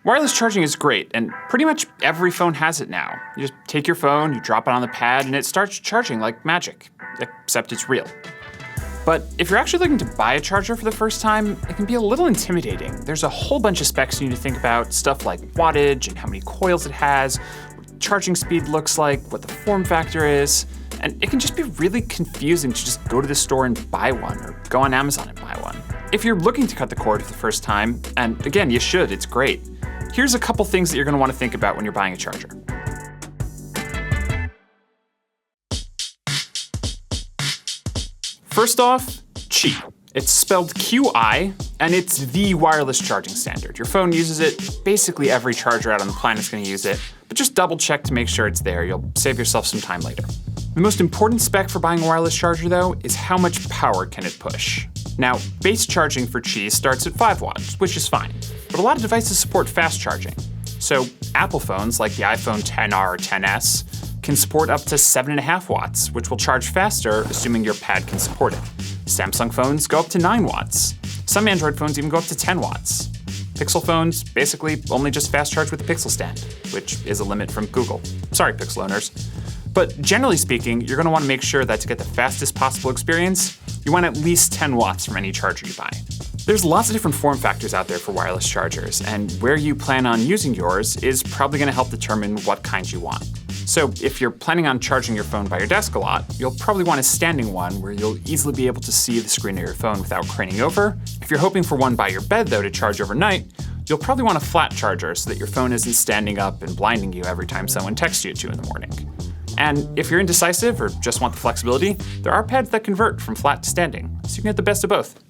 Wireless charging is great, and pretty much every phone has it now. You just take your phone, you drop it on the pad, and it starts charging like magic, except it's real. But if you're actually looking to buy a charger for the first time, it can be a little intimidating. There's a whole bunch of specs you need to think about, stuff like wattage and how many coils it has, what charging speed looks like, what the form factor is, and it can just be really confusing to just go to the store and buy one, or go on Amazon and buy one. If you're looking to cut the cord for the first time, and again, you should, it's great, here's a couple things that you're going to want to think about when you're buying a charger. First off, Qi. It's spelled QI, and it's the wireless charging standard. Your phone uses it, basically every charger out on the planet is going to use it, but just double check to make sure it's there. You'll save yourself some time later. The most important spec for buying a wireless charger, though, is how much power can it push. Now, base charging for Qi starts at 5 watts, which is fine, but a lot of devices support fast charging. So Apple phones, like the iPhone XR or XS, can support up to 7.5 watts, which will charge faster, assuming your pad can support it. Samsung phones go up to 9 watts. Some Android phones even go up to 10 watts. Pixel phones basically only just fast charge with the Pixel stand, which is a limit from Google. Sorry, Pixel owners. But generally speaking, you're going to want to make sure that to get the fastest possible experience, you want at least 10 watts from any charger you buy. There's lots of different form factors out there for wireless chargers, and where you plan on using yours is probably going to help determine what kind you want. So if you're planning on charging your phone by your desk a lot, you'll probably want a standing one where you'll easily be able to see the screen of your phone without craning over. If you're hoping for one by your bed, though, to charge overnight, you'll probably want a flat charger so that your phone isn't standing up and blinding you every time someone texts you at 2 in the morning. And if you're indecisive or just want the flexibility, there are pads that convert from flat to standing, so you can get the best of both.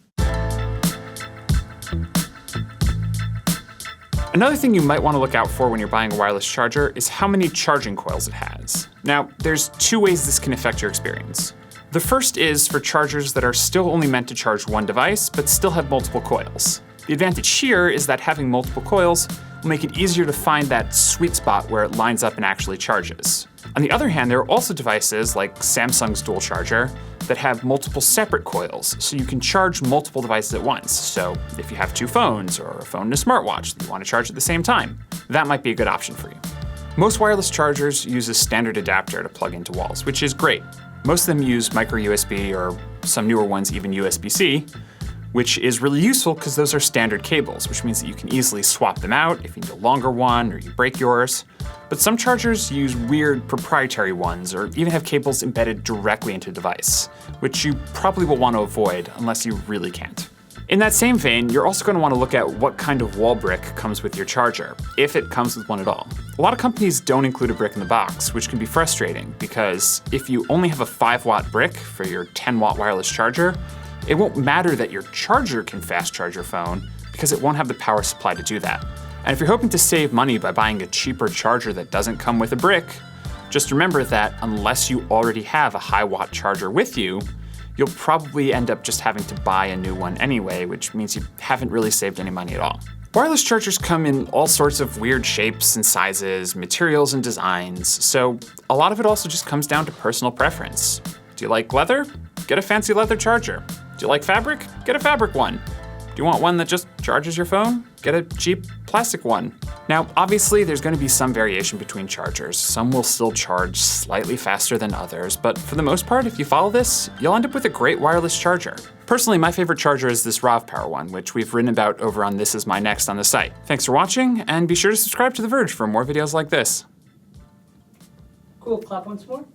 Another thing you might want to look out for when you're buying a wireless charger is how many charging coils it has. Now, there's 2 ways this can affect your experience. The first is for chargers that are still only meant to charge one device, but still have multiple coils. The advantage here is that having multiple coils will make it easier to find that sweet spot where it lines up and actually charges. On the other hand, there are also devices like Samsung's dual charger that have multiple separate coils, so you can charge multiple devices at once. So if you have 2 phones or a phone and a smartwatch that you want to charge at the same time, that might be a good option for you. Most wireless chargers use a standard adapter to plug into walls, which is great. Most of them use micro USB, or some newer ones even USB-C, which is really useful because those are standard cables, which means that you can easily swap them out if you need a longer one or you break yours. But some chargers use weird proprietary ones or even have cables embedded directly into the device, which you probably will want to avoid unless you really can't. In that same vein, you're also going to want to look at what kind of wall brick comes with your charger, if it comes with one at all. A lot of companies don't include a brick in the box, which can be frustrating because if you only have a 5-watt brick for your 10-watt wireless charger, it won't matter that your charger can fast charge your phone because it won't have the power supply to do that. And if you're hoping to save money by buying a cheaper charger that doesn't come with a brick, just remember that unless you already have a high-watt charger with you, you'll probably end up just having to buy a new one anyway, which means you haven't really saved any money at all. Wireless chargers come in all sorts of weird shapes and sizes, materials and designs, so a lot of it also just comes down to personal preference. Do you like leather? Get a fancy leather charger. Do you like fabric? Get a fabric one. Do you want one that just charges your phone? Get a cheap plastic one. Now, obviously, there's going to be some variation between chargers. Some will still charge slightly faster than others, but for the most part, if you follow this, you'll end up with a great wireless charger. Personally, my favorite charger is this RAVPower one, which we've written about over on This Is My Next on the site. Thanks for watching, and be sure to subscribe to The Verge for more videos like this. Cool, clap once more.